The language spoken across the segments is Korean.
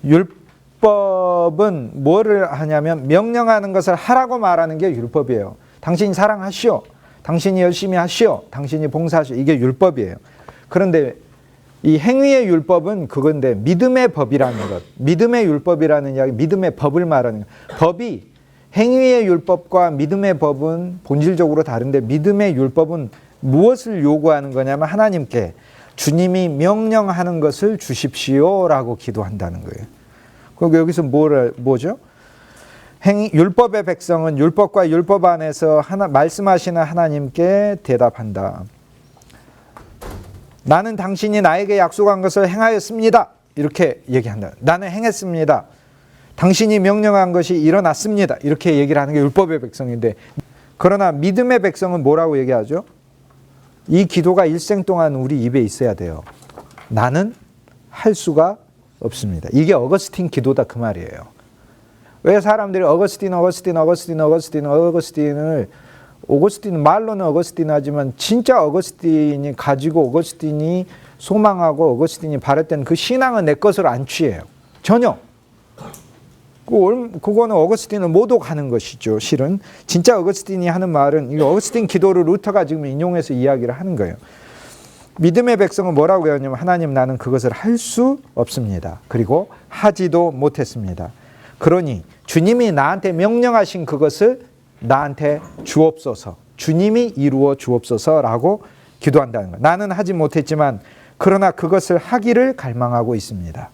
율법은 뭐를 하냐면 명령하는 것을 하라고 말하는 게 율법이에요. 당신이 사랑하시오. 당신이 열심히 하시오. 당신이 봉사하시오. 이게 율법이에요. 그런데 이 행위의 율법은 그건데 믿음의 법이라는 것. 믿음의 율법이라는 이야기, 믿음의 법을 말하는 것. 법이 행위의 율법과 믿음의 법은 본질적으로 다른데 믿음의 율법은 무엇을 요구하는 거냐면 하나님께 주님이 명령하는 것을 주십시오라고 기도한다는 거예요. 그리고 여기서 뭐죠? 율법의 백성은 율법과 율법 안에서 말씀하시는 하나님께 대답한다. 나는 당신이 나에게 약속한 것을 행하였습니다. 이렇게 얘기한다. 나는 행했습니다. 당신이 명령한 것이 일어났습니다. 이렇게 얘기를 하는 게 율법의 백성인데, 그러나 믿음의 백성은 뭐라고 얘기하죠? 이 기도가 일생 동안 우리 입에 있어야 돼요. 나는 할 수가 없습니다. 이게 어거스틴 기도다 그 말이에요. 왜 사람들이 오거스틴은 말로는 어거스틴 하지만 진짜 어거스틴이 가지고 어거스틴이 소망하고 어거스틴이 바랬던 그 신앙은 내 것으로 안 취해요. 전혀. 그거는 어거스틴을 모독하는 것이죠. 실은 진짜 어거스틴이 하는 말은 이 어거스틴 기도를 루터가 지금 인용해서 이야기를 하는 거예요. 믿음의 백성은 뭐라고 하냐면 하나님 나는 그것을 할 수 없습니다. 그리고 하지도 못했습니다. 그러니 주님이 나한테 명령하신 그것을 나한테 주옵소서. 주님이 이루어 주옵소서라고 기도한다는 거예요. 나는 하지 못했지만 그러나 그것을 하기를 갈망하고 있습니다.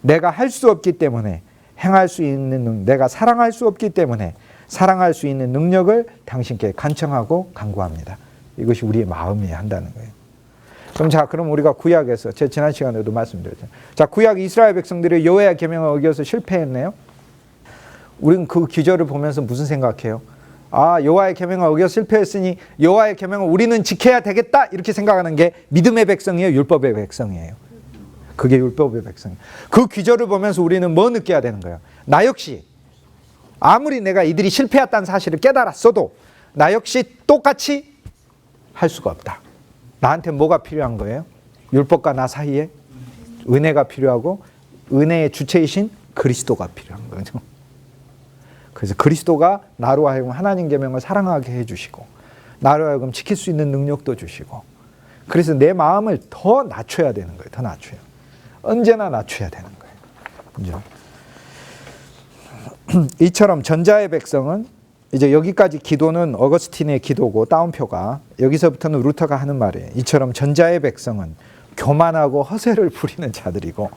내가 할 수 없기 때문에 행할 수 있는 내가 사랑할 수 없기 때문에 사랑할 수 있는 능력을 당신께 간청하고 간구합니다. 이것이 우리의 마음이어야 한다는 거예요. 그럼 우리가 구약에서 제가 지난 시간에도 말씀드렸잖아요. 자, 구약 이스라엘 백성들이 여호와의 계명을 어겨서 실패했네요. 우리는 그 기절을 보면서 무슨 생각해요? 아, 여호와의 계명을 어겨 실패했으니 여호와의 계명을 우리는 지켜야 되겠다 이렇게 생각하는 게 믿음의 백성이에요, 율법의 백성이에요? 그게 율법의 백성이에요. 그 기절을 보면서 우리는 뭐 느껴야 되는 거예요? 나 역시 아무리 내가 이들이 실패했다는 사실을 깨달았어도 나 역시 똑같이 할 수가 없다. 나한테 뭐가 필요한 거예요? 율법과 나 사이에 은혜가 필요하고 은혜의 주체이신 그리스도가 필요한 거죠. 그래서 그리스도가 나로 하여금 하나님 계명을 사랑하게 해주시고 나로 하여금 지킬 수 있는 능력도 주시고, 그래서 내 마음을 더 낮춰야 되는 거예요. 더 낮춰요. 언제나 낮춰야 되는 거예요. 이처럼 전자의 백성은 이제 여기까지 기도는 어거스틴의 기도고 따옴표가, 여기서부터는 루터가 하는 말이에요. 이처럼 전자의 백성은 교만하고 허세를 부리는 자들이고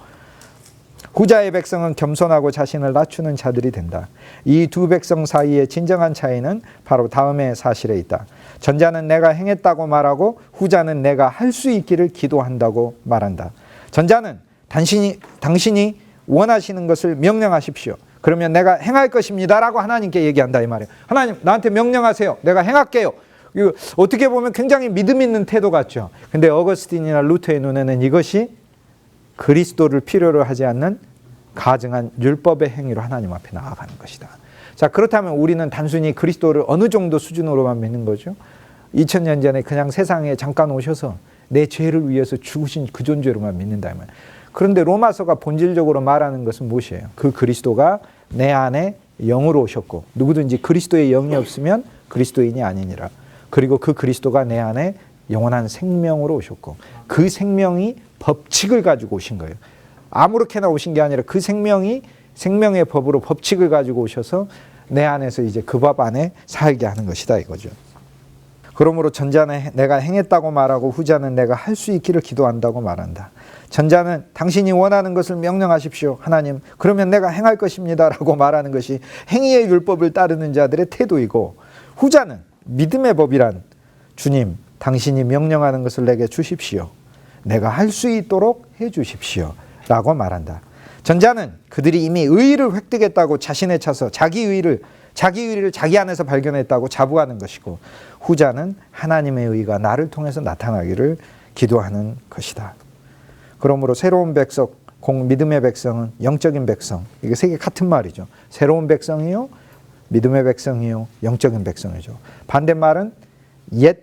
후자의 백성은 겸손하고 자신을 낮추는 자들이 된다. 이 두 백성 사이의 진정한 차이는 바로 다음의 사실에 있다. 전자는 내가 행했다고 말하고 후자는 내가 할 수 있기를 기도한다고 말한다. 전자는 당신이 원하시는 것을 명령하십시오. 그러면 내가 행할 것입니다 라고 하나님께 얘기한다 이 말이에요. 하나님 나한테 명령하세요. 내가 행할게요. 이거 어떻게 보면 굉장히 믿음 있는 태도 같죠. 근데 어거스틴이나 루터의 눈에는 이것이 그리스도를 필요로 하지 않는 가증한 율법의 행위로 하나님 앞에 나아가는 것이다. 자, 그렇다면 우리는 단순히 그리스도를 어느 정도 수준으로만 믿는 거죠? 2000년 전에 그냥 세상에 잠깐 오셔서 내 죄를 위해서 죽으신 그 존재로만 믿는다. 그런데 로마서가 본질적으로 말하는 것은 무엇이에요? 그 그리스도가 내 안에 영으로 오셨고 누구든지 그리스도의 영이 없으면 그리스도인이 아니니라. 그리고 그 그리스도가 내 안에 영원한 생명으로 오셨고 그 생명이 법칙을 가지고 오신 거예요. 아무렇게나 오신 게 아니라 그 생명이 생명의 법으로 법칙을 가지고 오셔서 내 안에서 이제 그 법 안에 살게 하는 것이다 이거죠. 그러므로 전자는 내가 행했다고 말하고 후자는 내가 할 수 있기를 기도한다고 말한다. 전자는 당신이 원하는 것을 명령하십시오 하나님, 그러면 내가 행할 것입니다 라고 말하는 것이 행위의 율법을 따르는 자들의 태도이고, 후자는 믿음의 법이란 주님 당신이 명령하는 것을 내게 주십시오, 내가 할 수 있도록 해 주십시오 라고 말한다. 전자는 그들이 이미 의의를 획득했다고 자신에 차서 자기 의의를 자기 안에서 발견했다고 자부하는 것이고, 후자는 하나님의 의의가 나를 통해서 나타나기를 기도하는 것이다. 그러므로 새로운 백성, 믿음의 백성은 영적인 백성, 이게 세 개 같은 말이죠. 새로운 백성이요, 믿음의 백성이요, 영적인 백성이죠. 반대말은 옛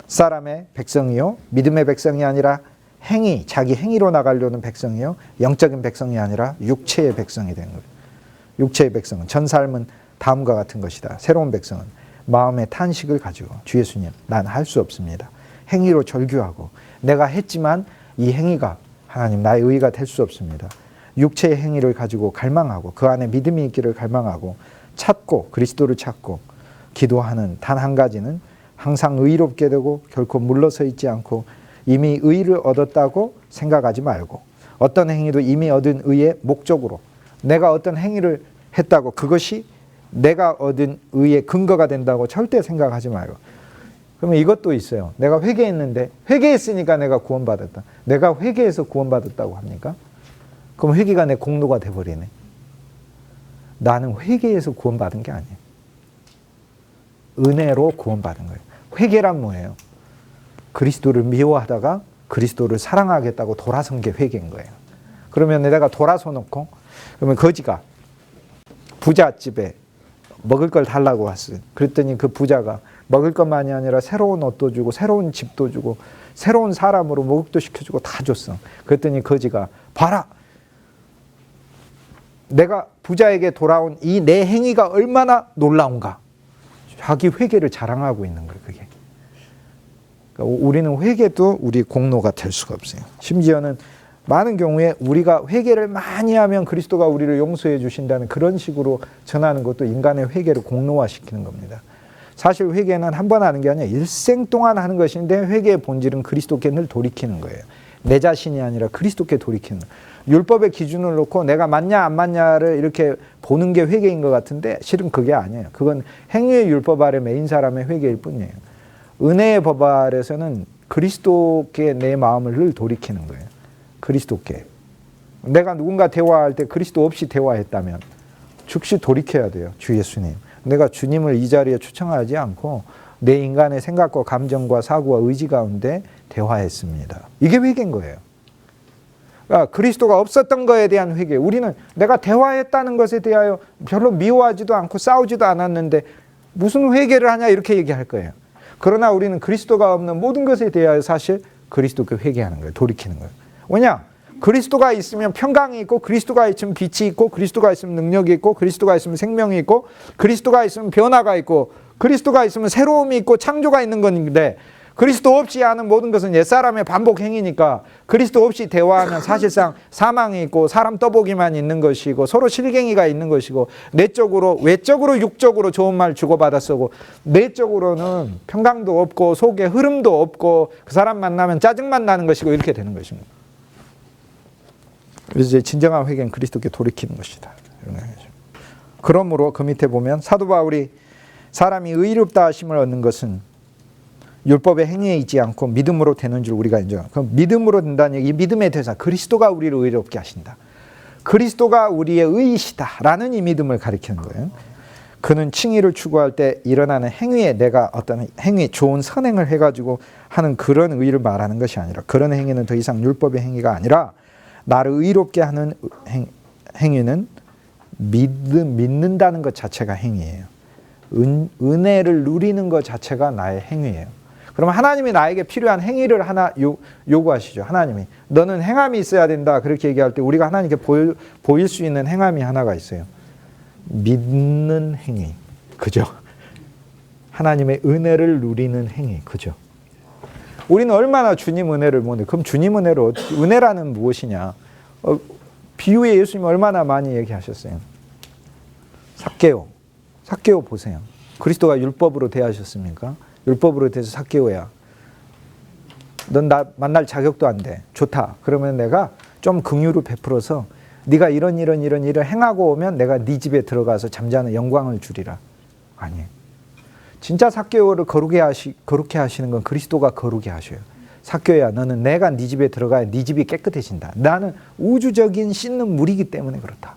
사람의 백성이요, 믿음의 백성이 아니라 행위, 자기 행위로 나가려는 백성이요, 영적인 백성이 아니라 육체의 백성이 되는 거예요. 육체의 백성은, 전 삶은 다음과 같은 것이다. 새로운 백성은 마음의 탄식을 가지고, 주 예수님, 난 할 수 없습니다. 행위로 절규하고, 내가 했지만 이 행위가 하나님 나의 의의가 될 수 없습니다. 육체의 행위를 가지고 갈망하고, 그 안에 믿음이 있기를 갈망하고 찾고, 그리스도를 찾고 기도하는 단 한 가지는 항상 의롭게 되고 결코 물러서 있지 않고 이미 의를 얻었다고 생각하지 말고, 어떤 행위도 이미 얻은 의의 목적으로, 내가 어떤 행위를 했다고 그것이 내가 얻은 의의 근거가 된다고 절대 생각하지 말고. 그러면 이것도 있어요. 내가 회개했는데, 회개했으니까 내가 구원받았다. 내가 회개해서 구원받았다고 합니까? 그럼 회개가 내 공로가 돼버리네. 나는 회개해서 구원받은 게 아니에요. 은혜로 구원받은 거예요. 회개란 뭐예요? 그리스도를 미워하다가 그리스도를 사랑하겠다고 돌아선 게 회개인 거예요. 그러면 내가 돌아서 놓고, 그러면 거지가 부잣집에 먹을 걸 달라고 왔어요. 그랬더니 그 부자가 먹을 것만이 아니라 새로운 옷도 주고 새로운 집도 주고 새로운 사람으로 목욕도 시켜주고 다 줬어. 그랬더니 거지가 봐라, 내가 부자에게 돌아온 이 내 행위가 얼마나 놀라운가. 자기 회개를 자랑하고 있는 거예요. 그게. 그러니까 우리는 회개도 우리 공로가 될 수가 없어요. 심지어는 많은 경우에 우리가 회개를 많이 하면 그리스도가 우리를 용서해 주신다는 그런 식으로 전하는 것도 인간의 회개를 공로화시키는 겁니다. 사실 회개는 한 번 하는 게 아니라 일생 동안 하는 것인데, 회개의 본질은 그리스도께 늘 돌이키는 거예요. 내 자신이 아니라 그리스도께 돌이키는 거예요. 율법의 기준을 놓고 내가 맞냐 안 맞냐를 이렇게 보는 게 회개인 것 같은데 실은 그게 아니에요. 그건 행위의 율법 아래 매인 사람의 회개일 뿐이에요. 은혜의 법 아래서는 그리스도께 내 마음을 늘 돌이키는 거예요. 그리스도께. 내가 누군가 대화할 때 그리스도 없이 대화했다면 즉시 돌이켜야 돼요. 주 예수님. 내가 주님을 이 자리에 초청하지 않고 내 인간의 생각과 감정과 사고와 의지 가운데 대화했습니다. 이게 회개인 거예요. 그러니까 그리스도가 없었던 거에 대한 회개. 우리는 내가 대화했다는 것에 대하여 별로 미워하지도 않고 싸우지도 않았는데 무슨 회개를 하냐 이렇게 얘기할 거예요. 그러나 우리는 그리스도가 없는 모든 것에 대하여 사실 그리스도께 회개하는 거예요. 돌이키는 거예요. 왜냐? 그리스도가 있으면 평강이 있고, 그리스도가 있으면 빛이 있고, 그리스도가 있으면 능력이 있고, 그리스도가 있으면 생명이 있고, 그리스도가 있으면 변화가 있고, 그리스도가 있으면 새로움이 있고 창조가 있는 건데, 그리스도 없이 하는 모든 것은 옛사람의 반복 행위니까 그리스도 없이 대화하면 사실상 사망이 있고 사람 떠보기만 있는 것이고 서로 실갱이가 있는 것이고, 내적으로 외적으로 육적으로 좋은 말 주고받아 쓰고 내적으로는 평강도 없고 속에 흐름도 없고 그 사람 만나면 짜증만 나는 것이고 이렇게 되는 것입니다. 그래서 이제 진정한 회개는 그리스도께 돌이키는 것이다. 그러므로 그 밑에 보면 사도 바울이 사람이 의롭다 하심을 얻는 것은 율법의 행위에 있지 않고 믿음으로 되는 줄 우리가 인정합니다. 그럼 믿음으로 된다는 얘기, 이 믿음의 대상, 그리스도가 우리를 의롭게 하신다. 그리스도가 우리의 의이시다라는 이 믿음을 가리키는 거예요. 그는 칭의를 추구할 때 일어나는 행위에 내가 어떤 행위, 좋은 선행을 해가지고 하는 그런 의를 말하는 것이 아니라, 그런 행위는 더 이상 율법의 행위가 아니라 나를 의롭게 하는 행위는 믿는다는 것 자체가 행위예요. 은혜를 누리는 것 자체가 나의 행위예요. 그러면 하나님이 나에게 필요한 행위를 하나 요구하시죠. 하나님이 너는 행함이 있어야 된다 그렇게 얘기할 때 우리가 하나님께 보일 수 있는 행함이 하나가 있어요. 믿는 행위. 그죠? 하나님의 은혜를 누리는 행위. 그죠? 우리는 얼마나 주님 은혜를 못 해. 그럼 주님 은혜로, 은혜라는 무엇이냐? 비유에 예수님이 얼마나 많이 얘기하셨어요. 삭개오 보세요. 그리스도가 율법으로 대하셨습니까? 율법으로 대해서 삭개오야, 넌 나 만날 자격도 안 돼. 좋다. 그러면 내가 좀 긍휼을 베풀어서 네가 이런 일을 행하고 오면 내가 네 집에 들어가서 잠자는 영광을 주리라. 아니에요. 진짜 삭개오를 거룩해 하시는 건 그리스도가 거룩해 하셔요. 삭개오야, 너는 내가 네 집에 들어가야 네 집이 깨끗해진다. 나는 우주적인 씻는 물이기 때문에 그렇다.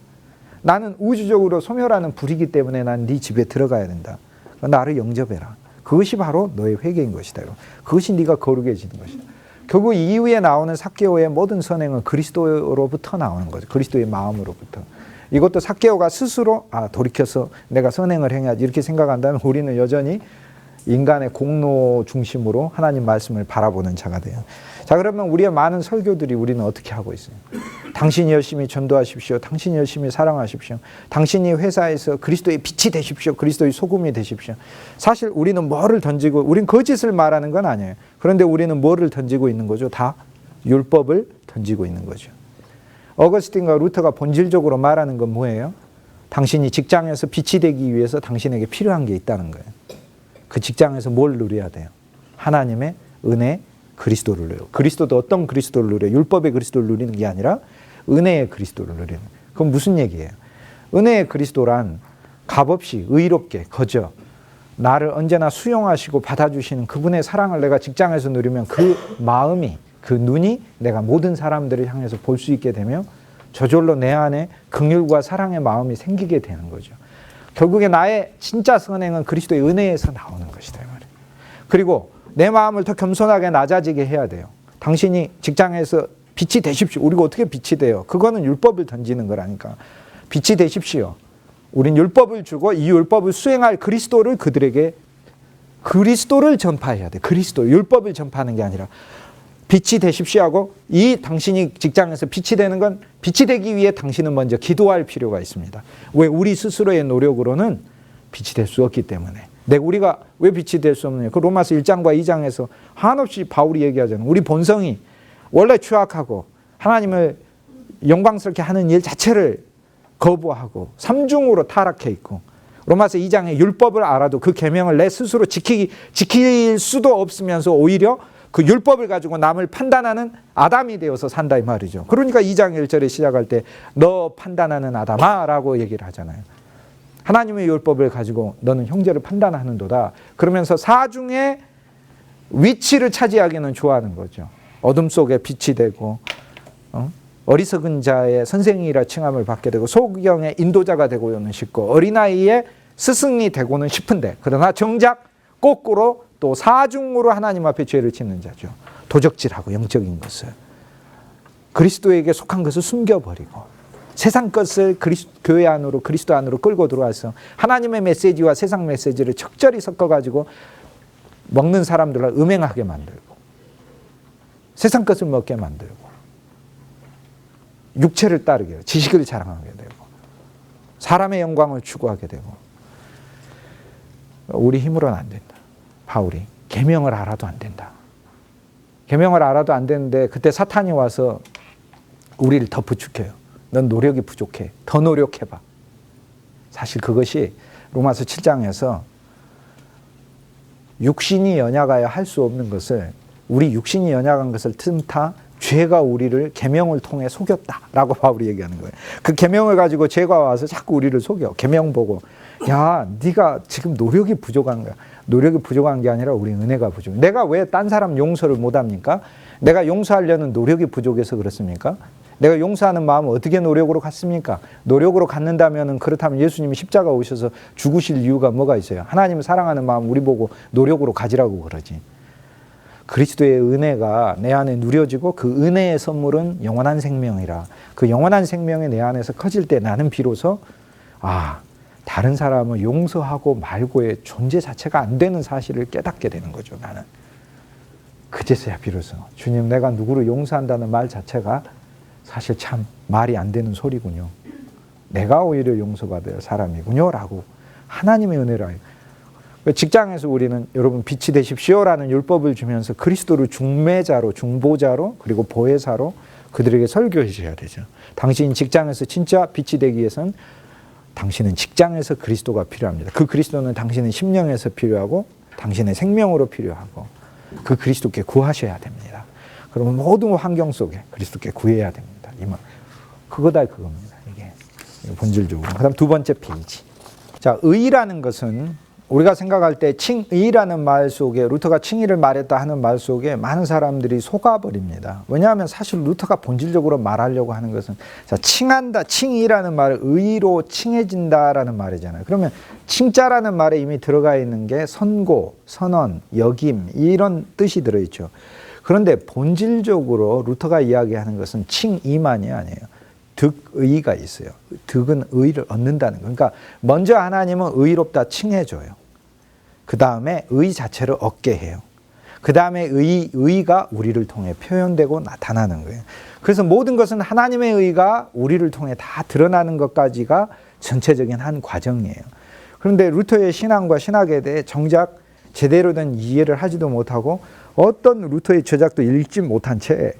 나는 우주적으로 소멸하는 불이기 때문에 난 네 집에 들어가야 된다. 나를 영접해라. 그것이 바로 너의 회개인 것이다. 그것이 네가 거룩해지는 것이다. 결국 이후에 나오는 삭개오의 모든 선행은 그리스도로부터 나오는 거죠. 그리스도의 마음으로부터. 이것도 삭개오가 스스로 돌이켜서 내가 선행을 행해야지 이렇게 생각한다면 우리는 여전히 인간의 공로 중심으로 하나님 말씀을 바라보는 자가 돼요. 자, 그러면 우리의 많은 설교들이 우리는 어떻게 하고 있어요? 당신이 열심히 전도하십시오. 당신이 열심히 사랑하십시오. 당신이 회사에서 그리스도의 빛이 되십시오. 그리스도의 소금이 되십시오. 사실 우리는 뭐를 던지고, 우린 거짓을 말하는 건 아니에요. 그런데 우리는 뭐를 던지고 있는 거죠? 다 율법을 던지고 있는 거죠. 어거스틴과 루터가 본질적으로 말하는 건 뭐예요? 당신이 직장에서 빛이 되기 위해서 당신에게 필요한 게 있다는 거예요. 그 직장에서 뭘 누려야 돼요? 하나님의 은혜, 그리스도를 누려요. 그리스도도 어떤 그리스도를 누려요? 율법의 그리스도를 누리는 게 아니라 은혜의 그리스도를 누리는 거예요. 그건 무슨 얘기예요? 은혜의 그리스도란 값없이 의롭게 거저 나를 언제나 수용하시고 받아주시는 그분의 사랑을 내가 직장에서 누리면 그 마음이, 그 눈이 내가 모든 사람들을 향해서 볼 수 있게 되며 저절로 내 안에 긍휼과 사랑의 마음이 생기게 되는 거죠. 결국에 나의 진짜 선행은 그리스도의 은혜에서 나오는 것이다, 이 말이에요. 그리고 내 마음을 더 겸손하게 낮아지게 해야 돼요. 당신이 직장에서 빛이 되십시오. 우리가 어떻게 빛이 돼요? 그거는 율법을 던지는 거라니까. 빛이 되십시오. 우린 율법을 주고 이 율법을 수행할 그리스도를 그들에게, 그리스도를 전파해야 돼. 그리스도, 율법을 전파하는 게 아니라 빛이 되십시오 하고, 이 당신이 직장에서 빛이 되는 건, 빛이 되기 위해 당신은 먼저 기도할 필요가 있습니다. 왜? 우리 스스로의 노력으로는 빛이 될 수 없기 때문에. 우리가 왜 빛이 될 수 없느냐? 그 로마서 1장과 2장에서 한없이 바울이 얘기하잖아요. 우리 본성이 원래 추악하고 하나님을 영광스럽게 하는 일 자체를 거부하고 삼중으로 타락해 있고, 로마서 2장에 율법을 알아도 그 계명을 내 스스로 지킬 수도 없으면서 오히려 그 율법을 가지고 남을 판단하는 아담이 되어서 산다, 이 말이죠. 그러니까 2장 1절에 시작할 때 너 판단하는 아담아 라고 얘기를 하잖아요. 하나님의 율법을 가지고 너는 형제를 판단하는도다. 그러면서 사중의 위치를 차지하기는 좋아하는 거죠. 어둠 속에 빛이 되고, 어리석은 자의 선생이라 칭함을 받게 되고, 소경의 인도자가 되고는 싶고, 어린아이의 스승이 되고는 싶은데, 그러나 정작 거꾸로 또 사중으로 하나님 앞에 죄를 짓는 자죠. 도적질하고 영적인 것을, 그리스도에게 속한 것을 숨겨버리고 세상 것을 교회 안으로, 그리스도 안으로 끌고 들어와서 하나님의 메시지와 세상 메시지를 적절히 섞어가지고 먹는 사람들을 음행하게 만들고 세상 것을 먹게 만들고 육체를 따르게, 지식을 자랑하게 되고 사람의 영광을 추구하게 되고. 우리 힘으로는 안 된다. 바울이 계명을 알아도 안 된다. 계명을 알아도 안 되는데 그때 사탄이 와서 우리를 더 부추겨요. 넌 노력이 부족해. 더 노력해봐. 사실 그것이 로마서 7장에서 육신이 연약하여 할 수 없는 것을, 우리 육신이 연약한 것을 틈타 죄가 우리를 계명을 통해 속였다라고 바울이 얘기하는 거예요. 그 계명을 가지고 죄가 와서 자꾸 우리를 속여. 계명 보고 야, 네가 지금 노력이 부족한 거야. 노력이 부족한 게 아니라 우리 은혜가 부족해. 내가 왜 딴 사람 용서를 못합니까? 내가 용서하려는 노력이 부족해서 그렇습니까? 내가 용서하는 마음은 어떻게 노력으로 갔습니까? 노력으로 갔는다면, 그렇다면 예수님이 십자가 오셔서 죽으실 이유가 뭐가 있어요? 하나님을 사랑하는 마음 우리 보고 노력으로 가지라고 그러지. 그리스도의 은혜가 내 안에 누려지고 그 은혜의 선물은 영원한 생명이라. 그 영원한 생명이 내 안에서 커질 때 나는 비로소 다른 사람을 용서하고 말고의 존재 자체가 안 되는 사실을 깨닫게 되는 거죠. 나는 그제서야 비로소 주님, 내가 누구를 용서한다는 말 자체가 사실 참 말이 안 되는 소리군요. 내가 오히려 용서받아야 사람이군요 라고 하나님의 은혜를 알고. 직장에서 우리는 여러분 빛이 되십시오라는 율법을 주면서 그리스도를 중매자로, 중보자로, 그리고 보혜사로 그들에게 설교해 줘야 되죠. 당신 직장에서 진짜 빛이 되기 위해서는 당신은 직장에서 그리스도가 필요합니다. 그 그리스도는 당신의 심령에서 필요하고 당신의 생명으로 필요하고 그 그리스도께 구하셔야 됩니다. 그러면 모든 환경 속에 그리스도께 구해야 됩니다. 이만 그거다, 그겁니다. 이게 본질적으로. 그다음 두 번째 페이지. 자, 의라는 것은 우리가 생각할 때 칭의라는 말 속에, 루터가 칭의를 말했다 하는 말 속에 많은 사람들이 속아버립니다. 왜냐하면 사실 루터가 본질적으로 말하려고 하는 것은, 자, 칭한다, 칭의라는 말을 의로 칭해진다라는 말이잖아요. 그러면 칭자라는 말에 이미 들어가 있는 게 선고, 선언, 역임 이런 뜻이 들어있죠. 그런데 본질적으로 루터가 이야기하는 것은 칭의만이 아니에요. 득의가 있어요. 득은 의를 얻는다는 거. 그러니까 먼저 하나님은 의롭다 칭해줘요. 그 다음에 의 자체를 얻게 해요. 그 다음에 의가 우리를 통해 표현되고 나타나는 거예요. 그래서 모든 것은 하나님의 의가 우리를 통해 다 드러나는 것까지가 전체적인 한 과정이에요. 그런데 루터의 신앙과 신학에 대해 정작 제대로 된 이해를 하지도 못하고 어떤 루터의 저작도 읽지 못한 채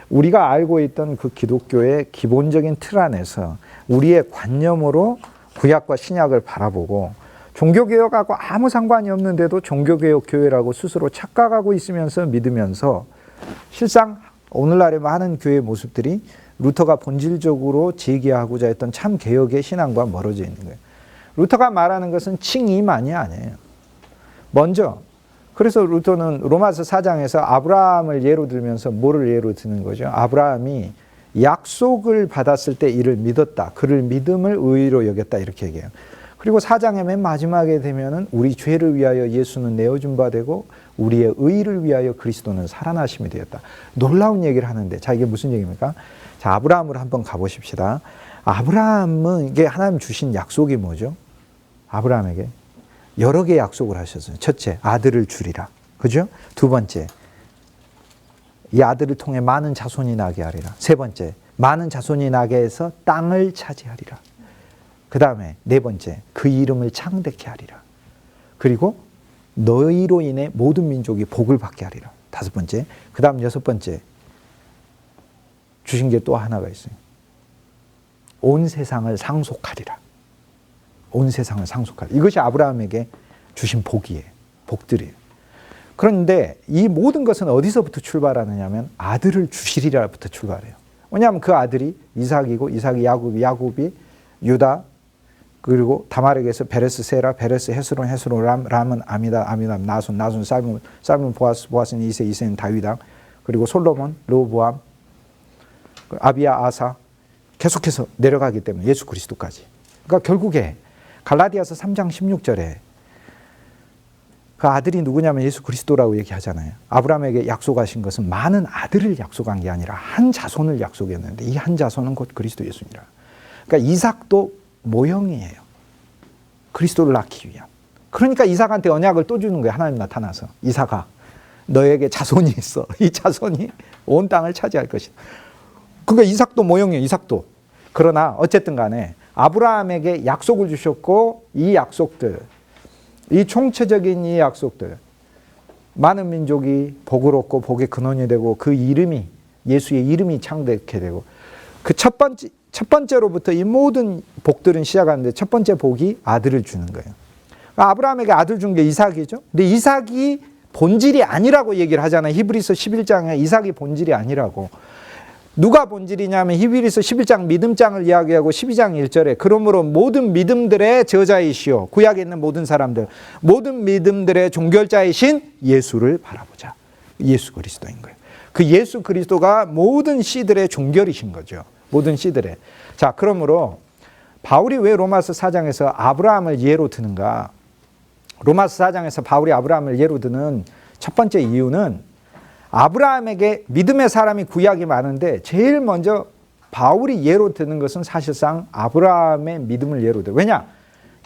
우리가 알고 있던 그 기독교의 기본적인 틀 안에서 우리의 관념으로 구약과 신약을 바라보고 종교개혁하고 아무 상관이 없는데도 종교개혁 교회라고 스스로 착각하고 있으면서 믿으면서 실상 오늘날의 많은 교회의 모습들이 루터가 본질적으로 제기하고자 했던 참 개혁의 신앙과 멀어져 있는 거예요. 루터가 말하는 것은 칭의만이 아니에요. 먼저 그래서 루터는 로마서 4장에서 아브라함을 예로 들면서 뭐를 예로 드는 거죠? 아브라함이 약속을 받았을 때 이를 믿었다. 그를 믿음을 의로 여겼다. 이렇게 얘기해요. 그리고 4장의 맨 마지막에 되면은 우리 죄를 위하여 예수는 내어준 바 되고 우리의 의를 위하여 그리스도는 살아나심이 되었다. 놀라운 얘기를 하는데 자 이게 무슨 얘기입니까? 자 아브라함으로 한번 가보십시다. 아브라함은 이게 하나님 주신 약속이 뭐죠? 아브라함에게 여러 개의 약속을 하셨어요. 첫째, 아들을 주리라. 그죠? 두 번째, 이 아들을 통해 많은 자손이 나게 하리라. 세 번째, 많은 자손이 나게 해서 땅을 차지하리라. 그 다음에 네 번째, 그 이름을 창대케 하리라. 그리고 너희로 인해 모든 민족이 복을 받게 하리라. 다섯 번째, 그 다음 여섯 번째, 주신 게 또 하나가 있어요. 온 세상을 상속하리라. 온 세상을 상속하리라. 이것이 아브라함에게 주신 복이에요. 복들이에요. 그런데 이 모든 것은 어디서부터 출발하느냐면 아들을 주시리라부터 출발해요. 왜냐하면 그 아들이 이삭이고 이삭이 야곱이 유다 그리고 다말에게서 베레스 세라 베레스 헤스론 람은 아미담 나손 살몬 보아스는 이세는 다윗왕 그리고 솔로몬 르호보암 아비야 아사 계속해서 내려가기 때문에 예수 그리스도까지. 그러니까 결국에 갈라디아서 3장 16절에 그 아들이 누구냐면 예수 그리스도라고 얘기하잖아요. 아브라함에게 약속하신 것은 많은 아들을 약속한 게 아니라 한 자손을 약속했는데 이 한 자손은 곧 그리스도 예수니라. 그러니까 이삭도 모형이에요. 그리스도를 낳기 위한. 그러니까 이삭한테 언약을 또 주는 거예요. 하나님 나타나서. 이삭아, 너에게 자손이 있어. 이 자손이 온 땅을 차지할 것이다. 그러니까 이삭도 모형이에요. 이삭도. 그러나 어쨌든 간에 아브라함에게 약속을 주셨고 이 약속들, 이 총체적인 이 약속들, 많은 민족이 복을 얻고 복의 근원이 되고 그 이름이 예수의 이름이 창대케 되고 그 첫 번째로부터 이 모든 복들은 시작하는데 첫 번째 복이 아들을 주는 거예요. 아브라함에게 아들 준 게 이삭이죠. 근데 이삭이 본질이 아니라고 얘기를 하잖아요. 히브리서 11장에 이삭이 본질이 아니라고. 누가 본질이냐면 히브리서 11장 믿음장을 이야기하고 12장 1절에 그러므로 모든 믿음들의 저자이시오. 구약에 있는 모든 사람들, 모든 믿음들의 종결자이신 예수를 바라보자. 예수 그리스도인 거예요. 그 예수 그리스도가 모든 씨들의 종결이신 거죠. 모든 씨들의. 자, 그러므로 바울이 왜 로마서 4장에서 아브라함을 예로 드는가? 로마서 4장에서 바울이 아브라함을 예로 드는 첫 번째 이유는 아브라함에게 믿음의 사람이 구약이 많은데 제일 먼저 바울이 예로 드는 것은 사실상 아브라함의 믿음을 예로 들어요. 왜냐?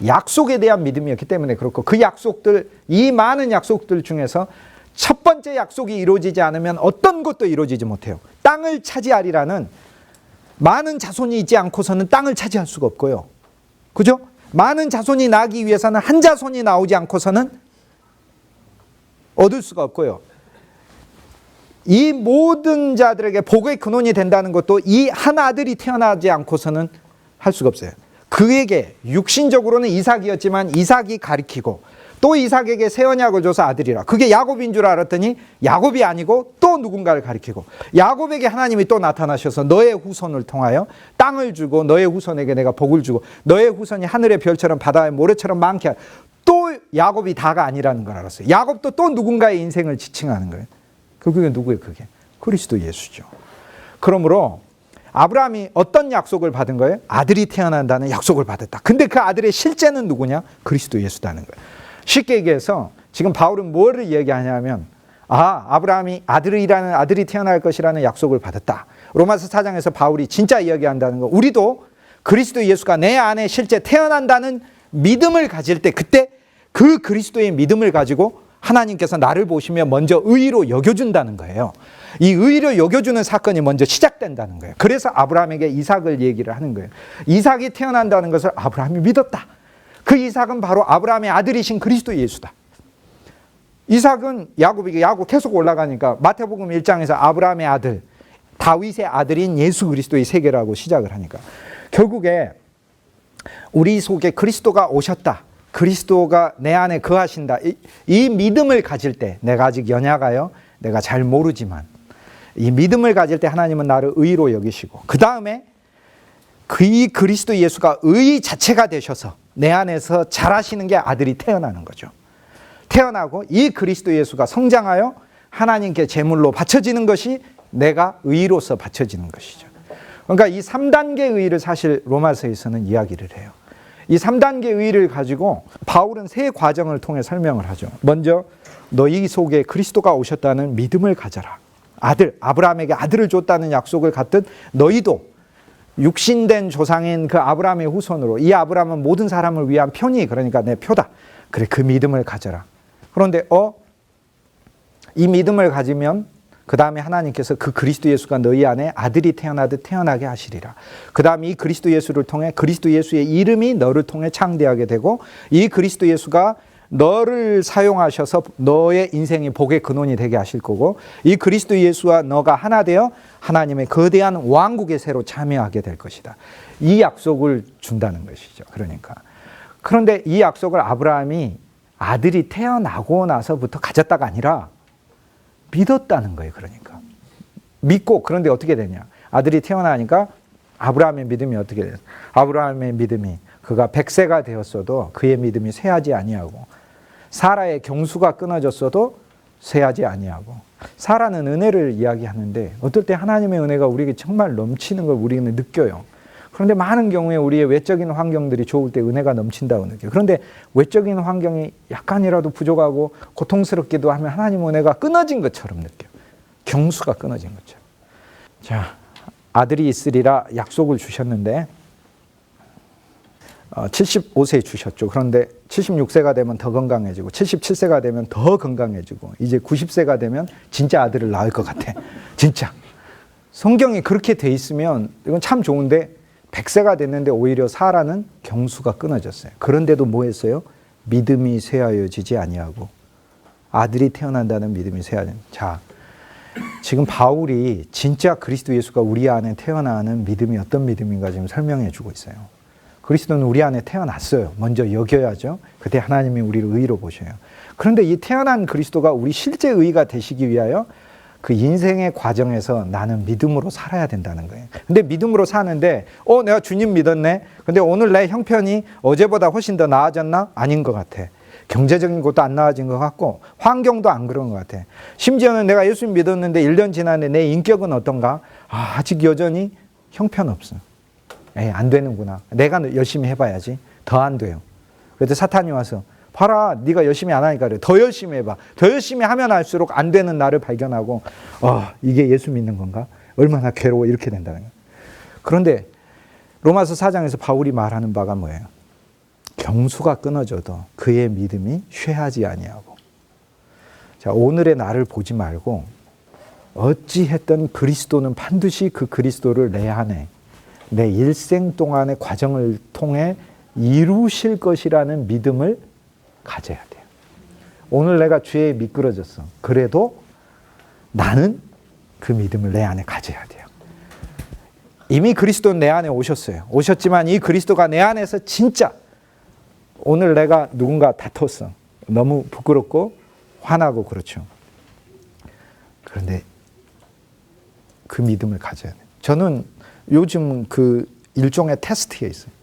약속에 대한 믿음이었기 때문에 그렇고 그 약속들, 이 많은 약속들 중에서 첫 번째 약속이 이루어지지 않으면 어떤 것도 이루어지지 못해요. 땅을 차지하리라는 많은 자손이 있지 않고서는 땅을 차지할 수가 없고요. 그죠? 많은 자손이 나기 위해서는 한 자손이 나오지 않고서는 얻을 수가 없고요. 이 모든 자들에게 복의 근원이 된다는 것도 이 한 아들이 태어나지 않고서는 할 수가 없어요. 그에게 육신적으로는 이삭이었지만 이삭이 가리키고 또 이삭에게 새 언약을 줘서 아들이라. 그게 야곱인 줄 알았더니 야곱이 아니고 또 누군가를 가리키고 야곱에게 하나님이 또 나타나셔서 너의 후손을 통하여 땅을 주고 너의 후손에게 내가 복을 주고 너의 후손이 하늘의 별처럼 바다의 모래처럼 많게 하여. 또 야곱이 다가 아니라는 걸 알았어요. 야곱도 또 누군가의 인생을 지칭하는 거예요. 그게 누구예요? 그게 그리스도 예수죠. 그러므로 아브라함이 어떤 약속을 받은 거예요? 아들이 태어난다는 약속을 받았다. 근데 그 아들의 실제는 누구냐? 그리스도 예수다는 거예요. 쉽게 얘기해서 지금 바울은 뭐를 얘기하냐면 아브라함이 아들이 태어날 것이라는 약속을 받았다. 로마서 4장에서 바울이 진짜 이야기한다는 거. 우리도 그리스도 예수가 내 안에 실제 태어난다는 믿음을 가질 때 그때 그 그리스도의 믿음을 가지고 하나님께서 나를 보시며 먼저 의로 여겨준다는 거예요. 이 의로 여겨주는 사건이 먼저 시작된다는 거예요. 그래서 아브라함에게 이삭을 얘기를 하는 거예요. 이삭이 태어난다는 것을 아브라함이 믿었다. 그 이삭은 바로 아브라함의 아들이신 그리스도 예수다. 이삭은 야곱 계속 올라가니까 마태복음 1장에서 아브라함의 아들, 다윗의 아들인 예수 그리스도의 세계라고 시작을 하니까 결국에 우리 속에 그리스도가 오셨다. 그리스도가 내 안에 거하신다. 이 믿음을 가질 때, 내가 아직 연약하여 내가 잘 모르지만 이 믿음을 가질 때 하나님은 나를 의로 여기시고, 그 다음에 이 그리스도 예수가 의 자체가 되셔서 내 안에서 잘하시는 게 아들이 태어나는 거죠. 태어나고 이 그리스도 예수가 성장하여 하나님께 제물로 바쳐지는 것이 내가 의로서 바쳐지는 것이죠. 그러니까 이 3단계 의를 사실 로마서에서는 이야기를 해요. 이 3단계 의를 가지고 바울은 세 과정을 통해 설명을 하죠. 먼저 너희 속에 그리스도가 오셨다는 믿음을 가져라. 아들, 아브라함에게 아들을 줬다는 약속을 갖듯 너희도 육신된 조상인 그 아브라함의 후손으로, 이 아브라함은 모든 사람을 위한 편이, 그러니까 내 표다. 그래, 그 믿음을 가져라. 그런데 이 믿음을 가지면 그 다음에 하나님께서 그 그리스도 예수가 너희 안에 아들이 태어나듯 태어나게 하시리라. 그 다음에 이 그리스도 예수를 통해 그리스도 예수의 이름이 너를 통해 창대하게 되고, 이 그리스도 예수가 너를 사용하셔서 너의 인생이 복의 근원이 되게 하실 거고, 이 그리스도 예수와 너가 하나 되어 하나님의 거대한 왕국에 새로 참여하게 될 것이다. 이 약속을 준다는 것이죠. 그런데 이 약속을 아브라함이 아들이 태어나고 나서부터 가졌다가 아니라 믿었다는 거예요. 믿고, 그런데 어떻게 되냐? 아들이 태어나니까 아브라함의 믿음이 어떻게 돼요? 아브라함의 믿음이 그가 100세가 되었어도 그의 믿음이 쇠하지 아니하고, 사라의 경수가 끊어졌어도 쇠하지 아니하고. 사라는 은혜를 이야기하는데 어떨 때 하나님의 은혜가 우리에게 정말 넘치는 걸 우리는 느껴요. 그런데 많은 경우에 우리의 외적인 환경들이 좋을 때 은혜가 넘친다고 느껴요. 그런데 외적인 환경이 약간이라도 부족하고 고통스럽기도 하면 하나님의 은혜가 끊어진 것처럼 느껴요. 경수가 끊어진 것처럼. 자, 아들이 있으리라 약속을 주셨는데 75세에 주셨죠. 그런데 76세가 되면 더 건강해지고, 77세가 되면 더 건강해지고, 이제 90세가 되면 진짜 아들을 낳을 것 같아. 진짜. 성경이 그렇게 돼 있으면 이건 참 좋은데 100세가 됐는데 오히려 사라는 경수가 끊어졌어요. 그런데도 뭐 했어요? 믿음이 쇠하여지지 아니하고, 아들이 태어난다는 믿음이 쇠하여져. 자, 지금 바울이 진짜 그리스도 예수가 우리 안에 태어나는 믿음이 어떤 믿음인가 지금 설명해 주고 있어요. 그리스도는 우리 안에 태어났어요. 먼저 여겨야죠. 그때 하나님이 우리를 의로 보셔요. 그런데 이 태어난 그리스도가 우리 실제 의가 되시기 위하여 그 인생의 과정에서 나는 믿음으로 살아야 된다는 거예요. 근데 믿음으로 사는데 내가 주님 믿었네. 근데 오늘 내 형편이 어제보다 훨씬 더 나아졌나? 아닌 것 같아. 경제적인 것도 안 나아진 것 같고 환경도 안 그런 것 같아. 심지어는 내가 예수님 믿었는데 1년 지났는데 내 인격은 어떤가? 아직 여전히 형편없어. 안 되는구나. 내가 열심히 해봐야지. 더 안 돼요. 그래도 사탄이 와서 봐라, 네가 열심히 안 하니까 그래. 더 열심히 해봐. 더 열심히 하면 할수록 안 되는 나를 발견하고 이게 예수 믿는 건가? 얼마나 괴로워. 이렇게 된다는 거예요. 그런데 로마서 4장에서 바울이 말하는 바가 뭐예요? 경수가 끊어져도 그의 믿음이 쇠하지 아니하고. 자, 오늘의 나를 보지 말고 어찌했던 그리스도는 반드시 그 그리스도를 내 안에 내 일생 동안의 과정을 통해 이루실 것이라는 믿음을 가져야 돼요. 오늘 내가 죄에 미끄러졌어. 그래도 나는 그 믿음을 내 안에 가져야 돼요. 이미 그리스도는 내 안에 오셨어요. 오셨지만 이 그리스도가 내 안에서 진짜 오늘 내가 누군가 다퉜어. 너무 부끄럽고 화나고 그렇죠. 그런데 그 믿음을 가져야 돼요. 저는 요즘 그 일종의 테스트에 있어요.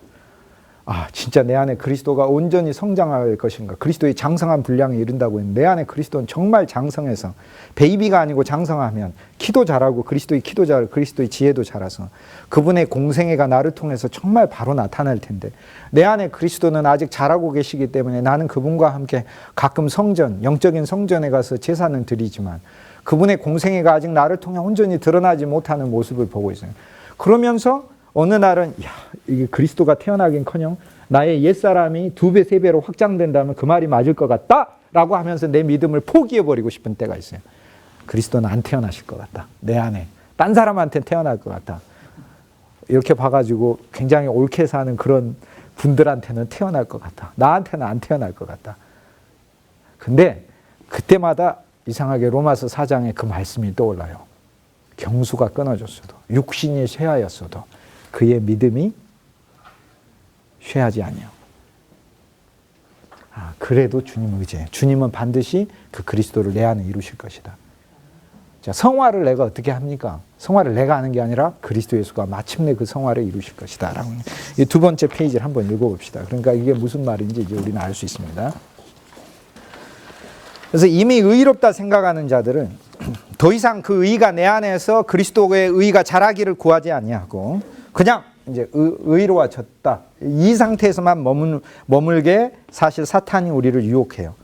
진짜 내 안에 그리스도가 온전히 성장할 것인가. 그리스도의 장성한 분량에 이른다고 했는데 내 안에 그리스도는 정말 장성해서 베이비가 아니고 장성하면 키도 자라고 그리스도의 키도 자라고 그리스도의 지혜도 자라서 그분의 공생애가 나를 통해서 정말 바로 나타날 텐데 내 안에 그리스도는 아직 자라고 계시기 때문에 나는 그분과 함께 가끔 성전, 영적인 성전에 가서 제사는 드리지만 그분의 공생애가 아직 나를 통해 온전히 드러나지 못하는 모습을 보고 있어요. 그러면서 어느 날은 이게 그리스도가 태어나긴커녕 나의 옛사람이 2배, 3배로 확장된다면 그 말이 맞을 것 같다 라고 하면서 내 믿음을 포기해버리고 싶은 때가 있어요. 그리스도는 안 태어나실 것 같다. 내 안에. 딴 사람한테 태어날 것 같다. 이렇게 봐가지고 굉장히 옳게 사는 그런 분들한테는 태어날 것 같다. 나한테는 안 태어날 것 같다. 근데 그때마다 이상하게 로마서 4장에 그 말씀이 떠올라요. 경수가 끊어졌어도 육신이 쇠하였어도 그의 믿음이 쇠하지 아니요. 그래도 주님 의지해. 주님은 반드시 그 그리스도를 내 안에 이루실 것이다. 자, 성화를 내가 어떻게 합니까? 성화를 내가 하는 게 아니라 그리스도 예수가 마침내 그 성화를 이루실 것이다. 라고. 이 두 번째 페이지를 한번 읽어봅시다. 그러니까 이게 무슨 말인지 이제 우리는 알 수 있습니다. 그래서 이미 의롭다 생각하는 자들은 더 이상 그 의가 내 안에서 그리스도의 의가 자라기를 구하지 아니하고 그냥 이제 의로워졌다. 이 상태에서만 머물게 사실 사탄이 우리를 유혹해요.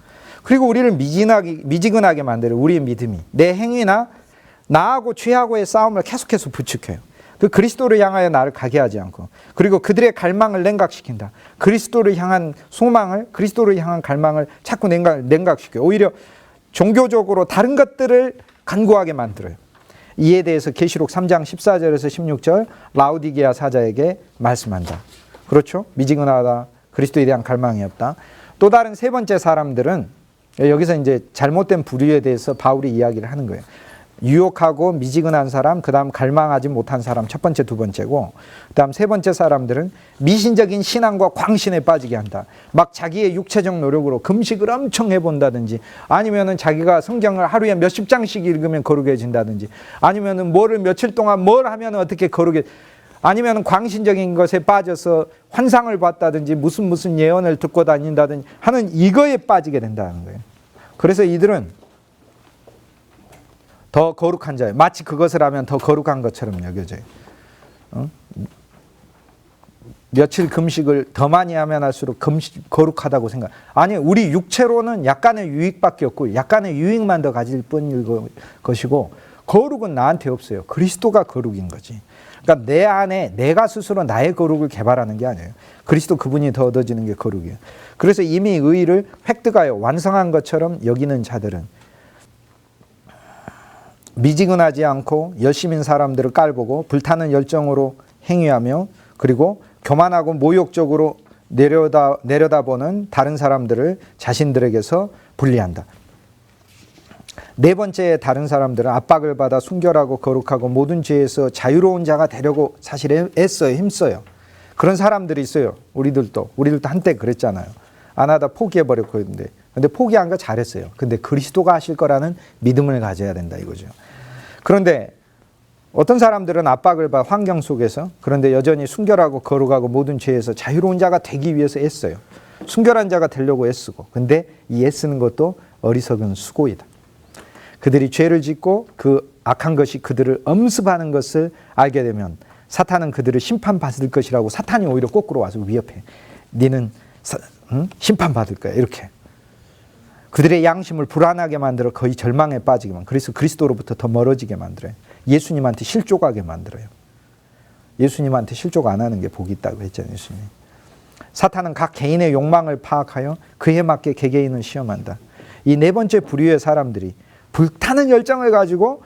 그리고 우리를 미지근하게 만들어 우리의 믿음이 내 행위나 나하고 죄하고의 싸움을 계속해서 부추겨요. 그 그리스도를 향하여 나를 가게 하지 않고 그리고 그들의 갈망을 냉각시킨다. 그리스도를 향한 소망을 그리스도를 향한 갈망을 자꾸 냉각시켜요. 오히려 종교적으로 다른 것들을 간구하게 만들어요. 이에 대해서 계시록 3장 14절에서 16절 라우디게아 사자에게 말씀한다. 그렇죠? 미지근하다. 그리스도에 대한 갈망이 없다. 또 다른 세 번째 사람들은 여기서 이제 잘못된 부류에 대해서 바울이 이야기를 하는 거예요. 유혹하고 미지근한 사람, 그 다음 갈망하지 못한 사람, 첫 번째, 두 번째고, 그 다음 세 번째 사람들은 미신적인 신앙과 광신에 빠지게 한다. 막 자기의 육체적 노력으로 금식을 엄청 해본다든지, 아니면은 자기가 성경을 하루에 몇십 장씩 읽으면 거룩해진다든지, 아니면은 뭐를 며칠 동안 뭘 하면 어떻게 거룩해, 아니면은 광신적인 것에 빠져서 환상을 봤다든지, 무슨 예언을 듣고 다닌다든지 하는 이거에 빠지게 된다는 거예요. 그래서 이들은 더 거룩한 자예요. 마치 그것을 하면 더 거룩한 것처럼 여겨져요. 며칠 금식을 더 많이 하면 할수록 거룩하다고 생각. 아니, 우리 육체로는 약간의 유익밖에 없고 약간의 유익만 더 가질 뿐일 것이고 거룩은 나한테 없어요. 그리스도가 거룩인 거지. 그러니까 내 안에 내가 스스로 나의 거룩을 개발하는 게 아니에요. 그리스도 그분이 더 얻어지는 게 거룩이에요. 그래서 이미 의를 획득하여 완성한 것처럼 여기는 자들은 미지근하지 않고 열심인 사람들을 깔보고 불타는 열정으로 행위하며 그리고 교만하고 모욕적으로 내려다보는 다른 사람들을 자신들에게서 분리한다. 네 번째 다른 사람들은 압박을 받아 순결하고 거룩하고 모든 죄에서 자유로운 자가 되려고 사실 애써요. 힘써요. 그런 사람들이 있어요. 우리들도 한때 그랬잖아요. 안 하다 포기해버렸고 했는데 근데 포기한 거 잘했어요. 근데 그리스도가 하실 거라는 믿음을 가져야 된다 이거죠. 그런데 어떤 사람들은 압박을 받아 환경 속에서 그런데 여전히 순결하고 거룩하고 모든 죄에서 자유로운 자가 되기 위해서 애써요. 순결한 자가 되려고 애쓰고 근데 이 애쓰는 것도 어리석은 수고이다. 그들이 죄를 짓고 그 악한 것이 그들을 엄습하는 것을 알게 되면 사탄은 그들을 심판받을 것이라고 사탄이 오히려 거꾸로 와서 위협해. 너는 심판받을 거야 이렇게. 그들의 양심을 불안하게 만들어 거의 절망에 빠지게 만들어요. 그래서 그리스도로부터 더 멀어지게 만들어요. 예수님한테 실족하게 만들어요. 예수님한테 실족 안 하는 게 복이 있다고 했잖아요. 예수님. 사탄은 각 개인의 욕망을 파악하여 그에 맞게 개개인을 시험한다. 이 네 번째 부류의 사람들이 불타는 열정을 가지고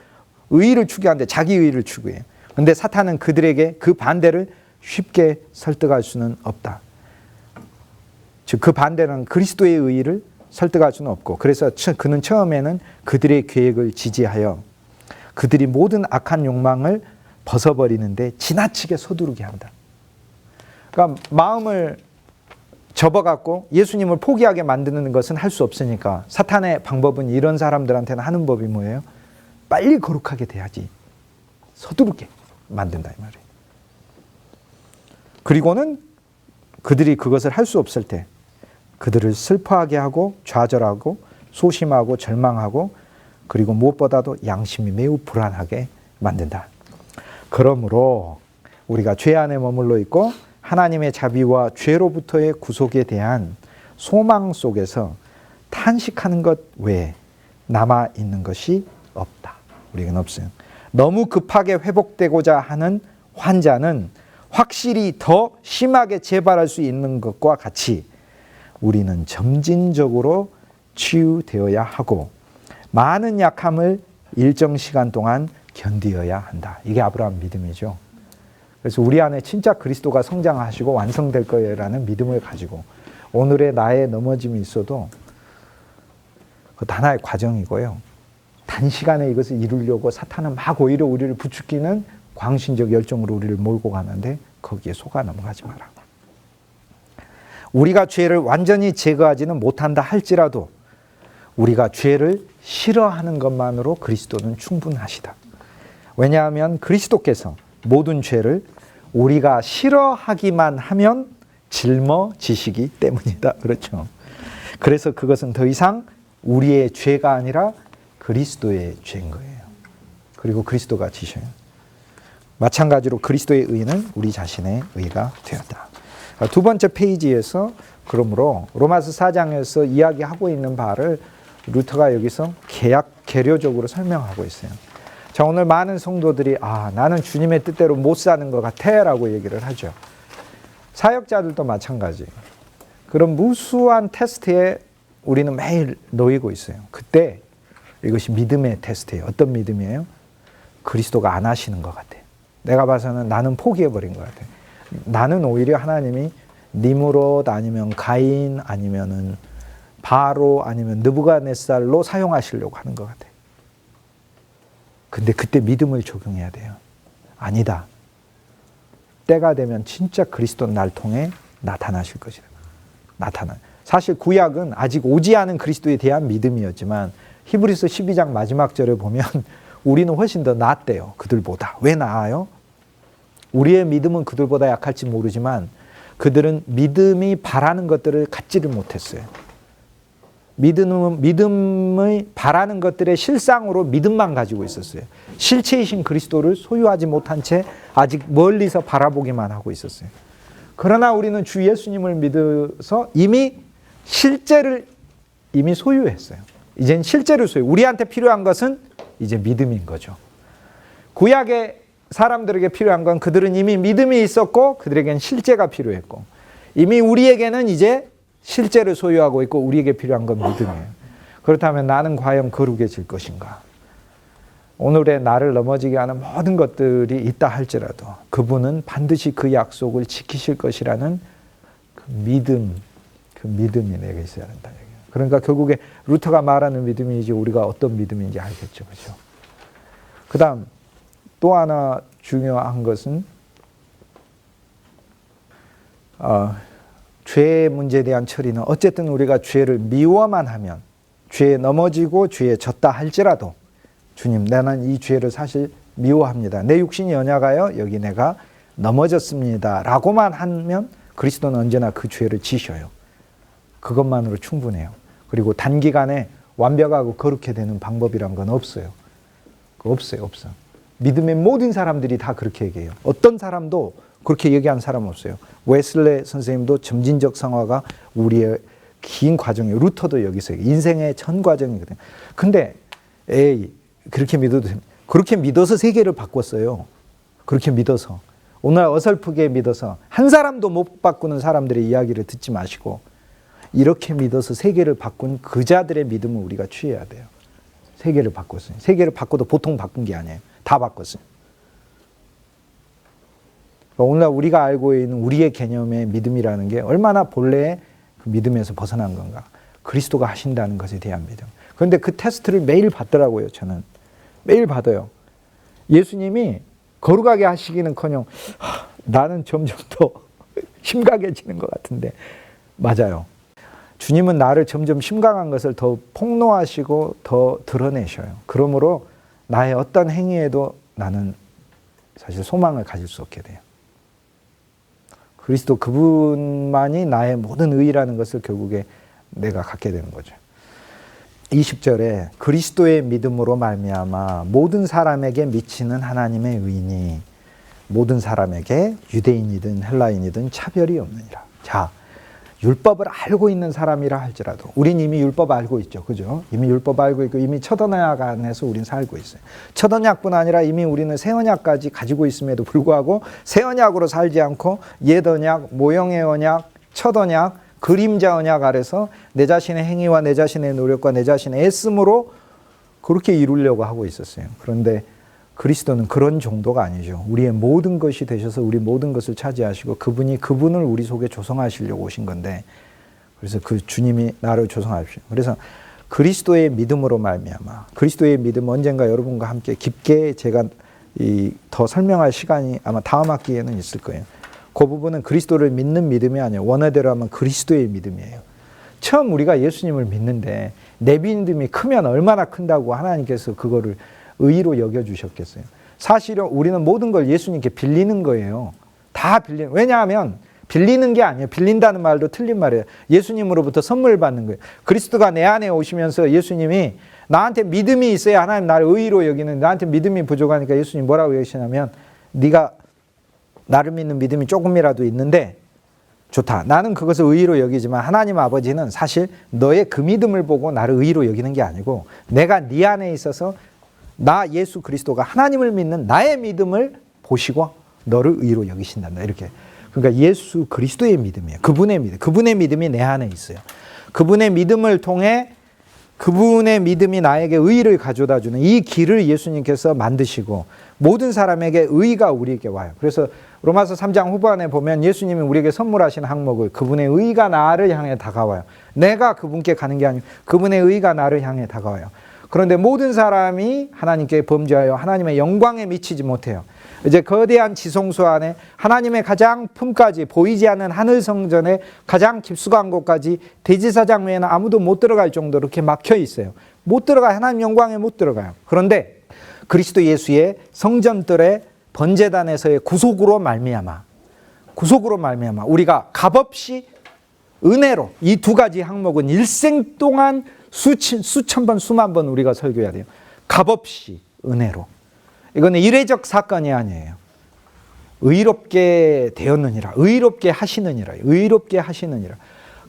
의의를 추구하는데 자기 의의를 추구해요. 그런데 사탄은 그들에게 그 반대를 쉽게 설득할 수는 없다. 즉 그 반대는 그리스도의 의의를 설득할 수는 없고 그래서 그는 처음에는 그들의 계획을 지지하여 그들이 모든 악한 욕망을 벗어버리는데 지나치게 서두르게 한다. 그러니까 마음을 접어갖고 예수님을 포기하게 만드는 것은 할 수 없으니까 사탄의 방법은 이런 사람들한테는 하는 법이 뭐예요? 빨리 거룩하게 돼야지. 서두르게 만든다 이 말이에요. 그리고는 그들이 그것을 할 수 없을 때 그들을 슬퍼하게 하고 좌절하고 소심하고 절망하고 그리고 무엇보다도 양심이 매우 불안하게 만든다. 그러므로 우리가 죄 안에 머물러 있고 하나님의 자비와 죄로부터의 구속에 대한 소망 속에서 탄식하는 것 외에 남아있는 것이 없다. 우리에게는 없어요. 너무 급하게 회복되고자 하는 환자는 확실히 더 심하게 재발할 수 있는 것과 같이 우리는 점진적으로 치유되어야 하고 많은 약함을 일정 시간 동안 견디어야 한다. 이게 아브라함 믿음이죠. 그래서 우리 안에 진짜 그리스도가 성장하시고 완성될 거예요라는 믿음을 가지고 오늘의 나의 넘어짐이 있어도 그것도 하나의 과정이고요. 단시간에 이것을 이루려고 사탄은 막 오히려 우리를 부추기는 광신적 열정으로 우리를 몰고 가는데 거기에 속아 넘어가지 마라. 우리가 죄를 완전히 제거하지는 못한다 할지라도 우리가 죄를 싫어하는 것만으로 그리스도는 충분하시다. 왜냐하면 그리스도께서 모든 죄를 우리가 싫어하기만 하면 짊어지시기 때문이다. 그렇죠. 그래서 그것은 더 이상 우리의 죄가 아니라 그리스도의 죄인 거예요. 그리고 그리스도가 지셔요. 마찬가지로 그리스도의 의는 우리 자신의 의가 되었다. 두 번째 페이지에서 그러므로 로마서 4장에서 이야기하고 있는 바를 루터가 여기서 개료적으로 설명하고 있어요. 자, 오늘 많은 성도들이 나는 주님의 뜻대로 못 사는 것 같아 라고 얘기를 하죠. 사역자들도 마찬가지. 그런 무수한 테스트에 우리는 매일 놓이고 있어요. 그때 이것이 믿음의 테스트예요. 어떤 믿음이에요? 그리스도가 안 하시는 것 같아. 내가 봐서는 나는 포기해버린 것 같아. 나는 오히려 하나님이 니므롯 아니면 가인 아니면은 바로 아니면 느부갓네살로 사용하시려고 하는 것 같아. 근데 그때 믿음을 적용해야 돼요. 아니다. 때가 되면 진짜 그리스도는 날 통해 나타나실 것이다. 사실 구약은 아직 오지 않은 그리스도에 대한 믿음이었지만 히브리서 12장 마지막 절에 보면 우리는 훨씬 더 낫대요. 그들보다. 왜 나아요? 우리의 믿음은 그들보다 약할지 모르지만 그들은 믿음이 바라는 것들을 갖지를 못했어요. 믿음의 바라는 것들의 실상으로 믿음만 가지고 있었어요. 실체이신 그리스도를 소유하지 못한 채 아직 멀리서 바라보기만 하고 있었어요. 그러나 우리는 주 예수님을 믿어서 이미 실제를 이미 소유했어요. 이젠 실제를 소유. 우리한테 필요한 것은 이제 믿음인 거죠. 구약의 사람들에게 필요한 건 그들은 이미 믿음이 있었고 그들에게는 실제가 필요했고 이미 우리에게는 이제 실제를 소유하고 있고 우리에게 필요한 건 믿음이에요. 그렇다면 나는 과연 거룩해질 것인가? 오늘의 나를 넘어지게 하는 모든 것들이 있다 할지라도 그분은 반드시 그 약속을 지키실 것이라는 그 믿음이 내게 있어야 된다. 그러니까 결국에 루터가 말하는 믿음이 이제 우리가 어떤 믿음인지 알겠죠. 그렇죠? 그 다음 또 하나 중요한 것은 죄의 문제에 대한 처리는 어쨌든 우리가 죄를 미워만 하면 죄에 넘어지고 죄에 졌다 할지라도 주님 나는 이 죄를 사실 미워합니다. 내 육신이 연약하여 여기 내가 넘어졌습니다. 라고만 하면 그리스도는 언제나 그 죄를 지셔요. 그것만으로 충분해요. 그리고 단기간에 완벽하고 거룩해 되는 방법이란 건 없어요. 없어요. 믿음의 모든 사람들이 다 그렇게 얘기해요. 어떤 사람도 그렇게 얘기한 사람 없어요. 웨슬레 선생님도 점진적 성화가 우리의 긴 과정이에요. 루터도 여기서 인생의 전 과정이거든요. 근데 그렇게 믿어도 됩니다. 그렇게 믿어서 세계를 바꿨어요. 그렇게 믿어서. 오늘 어설프게 믿어서 한 사람도 못 바꾸는 사람들의 이야기를 듣지 마시고 이렇게 믿어서 세계를 바꾼 그자들의 믿음을 우리가 취해야 돼요. 세계를 바꿨어요. 세계를 바꿔도 보통 바꾼 게 아니에요. 다 바꿨어요. 오늘날 우리가 알고 있는 우리의 개념의 믿음이라는 게 얼마나 본래의 그 믿음에서 벗어난 건가. 그리스도가 하신다는 것에 대한 믿음. 그런데 그 테스트를 매일 받더라고요. 저는. 매일 받아요. 예수님이 거룩하게 하시기는커녕 나는 점점 더 심각해지는 것 같은데 맞아요. 주님은 나를 점점 심각한 것을 더 폭로하시고 더 드러내셔요. 그러므로 나의 어떤 행위에도 나는 사실 소망을 가질 수 없게 돼요. 그리스도 그분만이 나의 모든 의라는 것을 결국에 내가 갖게 되는 거죠. 20절에 그리스도의 믿음으로 말미암아 모든 사람에게 미치는 하나님의 의니 모든 사람에게 유대인이든 헬라인이든 차별이 없느니라. 자, 율법을 알고 있는 사람이라 할지라도 우린 이미 율법 알고 있죠. 그죠? 이미 율법 알고 있고 이미 첫 언약 안에서 우린 살고 있어요. 첫 언약뿐 아니라 이미 우리는 새 언약까지 가지고 있음에도 불구하고 새 언약으로 살지 않고 옛 언약, 모형의 언약, 첫 언약 그림자 언약 아래서 내 자신의 행위와 내 자신의 노력과 내 자신의 애씀으로 그렇게 이루려고 하고 있었어요. 그런데 그리스도는 그런 정도가 아니죠. 우리의 모든 것이 되셔서 우리 모든 것을 차지하시고 그분이 그분을 우리 속에 조성하시려고 오신 건데, 그래서 그 주님이 나를 조성하십시오. 그래서 그리스도의 믿음으로 말미암아, 그리스도의 믿음 언젠가 여러분과 함께 깊게 제가 더 설명할 시간이 아마 다음 학기에는 있을 거예요. 그 부분은 그리스도를 믿는 믿음이 아니에요. 원어대로 하면 그리스도의 믿음이에요. 처음 우리가 예수님을 믿는데 내 믿음이 크면 얼마나 큰다고 하나님께서 그거를 의의로 여겨주셨겠어요. 사실은 우리는 모든 걸 예수님께 빌리는 거예요. 다 빌리는. 왜냐하면 빌리는 게 아니에요. 빌린다는 말도 틀린 말이에요. 예수님으로부터 선물을 받는 거예요. 그리스도가 내 안에 오시면서 예수님이 나한테 믿음이 있어야 하나님 나를 의의로 여기는, 나한테 믿음이 부족하니까 예수님 뭐라고 얘기하시냐면, 네가 나를 믿는 믿음이 조금이라도 있는데 좋다. 나는 그것을 의의로 여기지만 하나님 아버지는 사실 너의 그 믿음을 보고 나를 의의로 여기는 게 아니고 내가 네 안에 있어서 나 예수 그리스도가 하나님을 믿는 나의 믿음을 보시고 너를 의의로 여기신다. 이렇게. 그러니까 예수 그리스도의 믿음이에요. 그분의 믿음. 그분의 믿음이 내 안에 있어요. 그분의 믿음을 통해 그분의 믿음이 나에게 의의를 가져다 주는 이 길을 예수님께서 만드시고 모든 사람에게 의의가 우리에게 와요. 그래서 로마서 3장 후반에 보면 예수님이 우리에게 선물하신 항목을 그분의 의의가 나를 향해 다가와요. 내가 그분께 가는 게 아니고 그분의 의의가 나를 향해 다가와요. 그런데 모든 사람이 하나님께 범죄하여 하나님의 영광에 미치지 못해요. 이제 거대한 지성소 안에 하나님의 가장 품까지 보이지 않는 하늘 성전의 가장 깊숙한 곳까지 대제사장 외에는 아무도 못 들어갈 정도로 이렇게 막혀 있어요. 못 들어가요. 하나님 영광에 못 들어가요. 그런데 그리스도 예수의 성전들의 번제단에서의 구속으로 말미암아 우리가 값없이 은혜로, 이 두 가지 항목은 일생 동안 수천 번 수만 번 우리가 설교해야 돼요. 값없이 은혜로. 이거는 이례적 사건이 아니에요. 의롭게 되었느니라. 의롭게 하시느니라. 의롭게 하시느니라.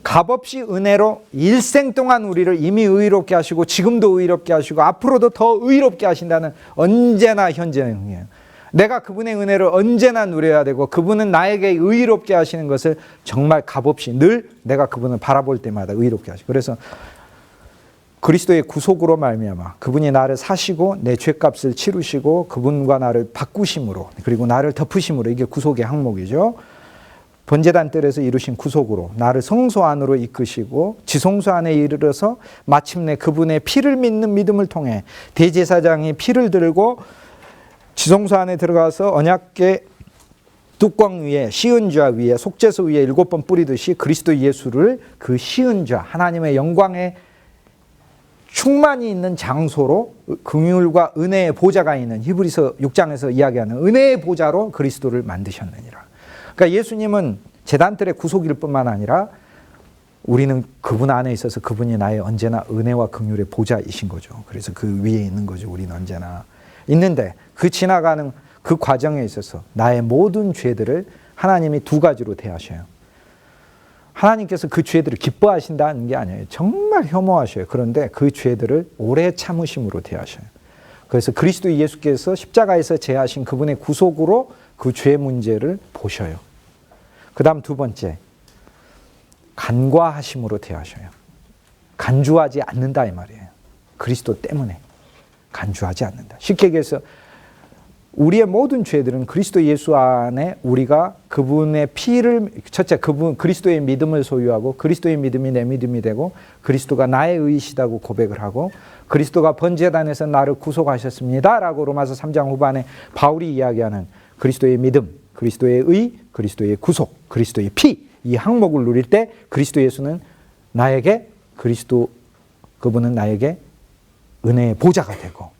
값없이 은혜로 일생 동안 우리를 이미 의롭게 하시고 지금도 의롭게 하시고 앞으로도 더 의롭게 하신다는 언제나 현재의 응이에요. 내가 그분의 은혜를 언제나 누려야 되고 그분은 나에게 의롭게 하시는 것을 정말 값없이 늘 내가 그분을 바라볼 때마다 의롭게 하시고, 그래서 그리스도의 구속으로 말미암아 그분이 나를 사시고 내 죄값을 치르시고 그분과 나를 바꾸심으로 그리고 나를 덮으심으로, 이게 구속의 항목이죠. 번제단 뜰에서 이루신 구속으로 나를 성소 안으로 이끄시고 지성소 안에 이르러서 마침내 그분의 피를 믿는 믿음을 통해 대제사장이 피를 들고 지성소 안에 들어가서 언약궤 뚜껑 위에 시은좌 위에 속죄소 위에 7번 뿌리듯이 그리스도 예수를 그 시은좌 하나님의 영광의 충만이 있는 장소로, 긍휼과 은혜의 보좌가 있는 히브리서 6장에서 이야기하는 은혜의 보좌로 그리스도를 만드셨느니라. 그러니까 예수님은 제단들의 구속일 뿐만 아니라 우리는 그분 안에 있어서 그분이 나의 언제나 은혜와 긍휼의 보좌이신 거죠. 그래서 그 위에 있는 거죠. 우리는 언제나 있는데 그 지나가는 그 과정에 있어서 나의 모든 죄들을 하나님이 두 가지로 대하셔요. 하나님께서 그 죄들을 기뻐하신다는 게 아니에요. 정말 혐오하셔요. 그런데 그 죄들을 오래 참으심으로 대하셔요. 그래서 그리스도 예수께서 십자가에서 제하신 그분의 구속으로 그 죄 문제를 보셔요. 그 다음 두 번째, 간과하심으로 대하셔요. 간주하지 않는다 이 말이에요. 그리스도 때문에 간주하지 않는다. 쉽게 얘기해서 우리의 모든 죄들은 그리스도 예수 안에 우리가 그분의 피를, 첫째 그분 그리스도의 믿음을 소유하고 그리스도의 믿음이 내 믿음이 되고 그리스도가 나의 의이시다고 고백을 하고 그리스도가 번제단에서 나를 구속하셨습니다 라고 로마서 3장 후반에 바울이 이야기하는 그리스도의 믿음, 그리스도의 의, 그리스도의 구속, 그리스도의 피, 이 항목을 누릴 때 그리스도 예수는 나에게, 그분은 나에게 은혜의 보좌가 되고,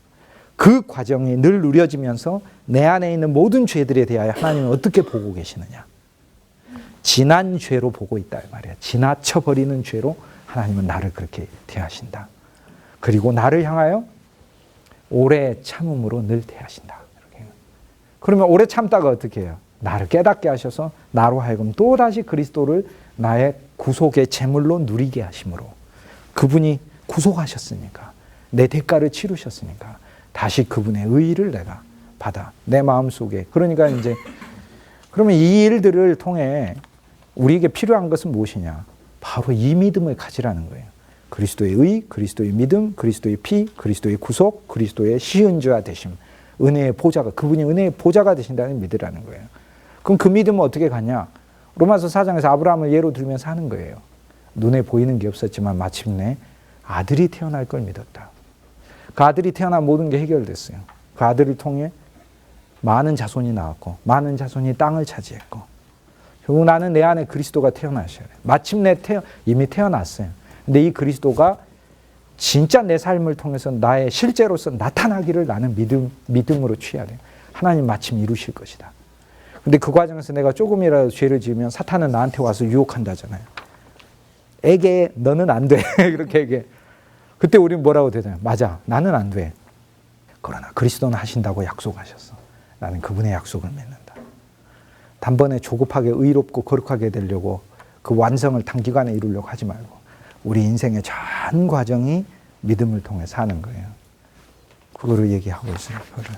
그 과정이 늘 누려지면서 내 안에 있는 모든 죄들에 대하여 하나님은 어떻게 보고 계시느냐. 지난 죄로 보고 있다 이 말이야. 지나쳐버리는 죄로 하나님은 나를 그렇게 대하신다. 그리고 나를 향하여 오래 참음으로 늘 대하신다. 이렇게. 그러면 오래 참다가 어떻게 해요? 나를 깨닫게 하셔서 나로 하여금 또다시 그리스도를 나의 구속의 제물로 누리게 하심으로, 그분이 구속하셨으니까, 내 대가를 치르셨으니까 다시 그분의 의의를 내가 받아 내 마음속에. 그러니까 이제 그러면 이 일들을 통해 우리에게 필요한 것은 무엇이냐? 바로 이 믿음을 가지라는 거예요. 그리스도의 의, 그리스도의 믿음, 그리스도의 피, 그리스도의 구속, 그리스도의 시은주와 되심. 은혜의 보좌가, 그분이 은혜의 보좌가 되신다는 믿으라는 거예요. 그럼 그 믿음은 어떻게 가냐? 로마서 4장에서 아브라함을 예로 들면서 하는 거예요. 눈에 보이는 게 없었지만 마침내 아들이 태어날 걸 믿었다. 그 아들이 태어나 모든 게 해결됐어요. 그 아들을 통해 많은 자손이 나왔고 많은 자손이 땅을 차지했고 결국 나는 내 안에 그리스도가 태어나셔야 돼요. 마침내 이미 태어났어요. 근데 이 그리스도가 진짜 내 삶을 통해서 나의 실제로서 나타나기를 나는 믿음으로 취해야 돼요. 하나님 마침 이루실 것이다. 근데 그 과정에서 내가 조금이라도 죄를 지으면 사탄은 나한테 와서 유혹한다잖아요. 에게 너는 안 돼. 이렇게 얘기해. 그때 우리는 뭐라고 대답해요? 맞아, 나는 안 돼. 그러나 그리스도는 하신다고 약속하셨어. 나는 그분의 약속을 맺는다. 단번에 조급하게 의롭고 거룩하게 되려고 그 완성을 단기간에 이루려고 하지 말고 우리 인생의 전 과정이 믿음을 통해 사는 거예요. 그거를 얘기하고 있어요. 그거를.